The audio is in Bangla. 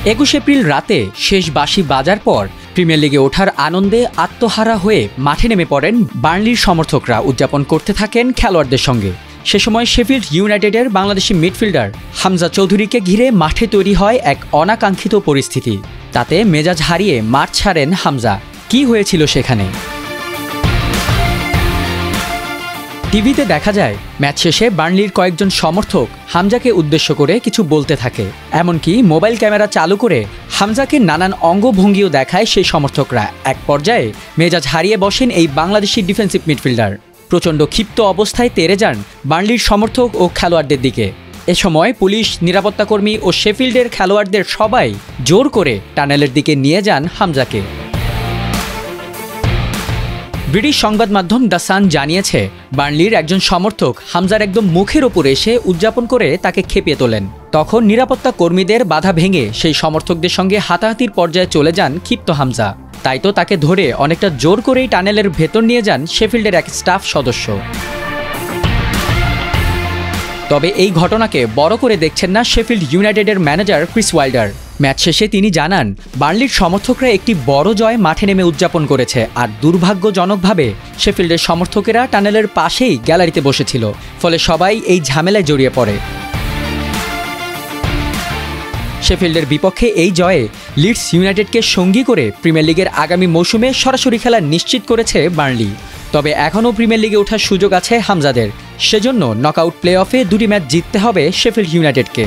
21 এপ্রিল রাতে শেষ বাঁশি বাজার পর প্রিমিয়ার লিগে ওঠার আনন্দে আত্মহারা হয়ে মাঠে নেমে পড়েন বার্নলির সমর্থকরা। উদযাপন করতে থাকেন খেলোয়াড়দের সঙ্গে। সে সময় শেফিল্ড ইউনাইটেডের বাংলাদেশি মিডফিল্ডার হামজা চৌধুরীকে ঘিরে মাঠে তৈরি হয় এক অনাকাঙ্ক্ষিত পরিস্থিতি। তাতে মেজাজ হারিয়ে মাঠ ছাড়েন হামজা। কি হয়েছিল সেখানে? টিভিতে দেখা যায় ম্যাচ শেষে বার্নলির কয়েকজন সমর্থক হামজাকে উদ্দেশ্য করে কিছু বলতে থাকে। এমনকি মোবাইল ক্যামেরা চালু করে হামজাকে নানান অঙ্গভঙ্গিও দেখায় সেই সমর্থকরা। এক পর্যায়ে মেজাজ হারিয়ে বসেন এই বাংলাদেশি ডিফেন্সিভ মিডফিল্ডার। প্রচণ্ড ক্ষিপ্ত অবস্থায় তেড়ে যান বার্নলির সমর্থক ও খেলোয়াড়দের দিকে। এ সময় পুলিশ, নিরাপত্তাকর্মী ও শেফিল্ডের খেলোয়াড়দের সবাই জোর করে টানেলের দিকে নিয়ে যান হামজাকে। ব্রিটিশ সংবাদ মাধ্যম দ্য সান জানিয়েছে, বার্নলির একজন সমর্থক হামজার একদম মুখের ওপর এসে উদযাপন করে তাকে খেপিয়ে তোলেন। তখন নিরাপত্তা কর্মীদের বাধা ভেঙে সেই সমর্থকদের সঙ্গে হাতাহাতির পর্যায়ে চলে যান ক্ষিপ্ত হামজা। তাই তো তাকে ধরে অনেকটা জোর করেই টানেলের ভেতর নিয়ে যান শেফিল্ডের এক স্টাফ সদস্য। তবে এই ঘটনাকে বড় করে দেখছেন না শেফিল্ড ইউনাইটেডের ম্যানেজার ক্রিস ওয়াইল্ডার। ম্যাচ শেষে তিনি জানান, বার্নলির সমর্থকরা একটি বড় জয় মাঠে নেমে উদযাপন করেছে, আর দুর্ভাগ্যজনকভাবে শেফিল্ডের সমর্থকেরা টানেলের পাশেই গ্যালারিতে বসেছিল, ফলে সবাই এই ঝামেলায় জড়িয়ে পড়ে। শেফিল্ডের বিপক্ষে এই জয়ে লিডস ইউনাইটেডকে সঙ্গী করে প্রিমিয়ার লিগের আগামী মৌসুমে সরাসরি খেলা নিশ্চিত করেছে বার্নলি। তবে এখনও প্রিমিয়ার লিগে ওঠার সুযোগ আছে হামজাদের। সেজন্য নকআউট প্লে অফে 2টি ম্যাচ জিততে হবে শেফিল্ড ইউনাইটেডকে।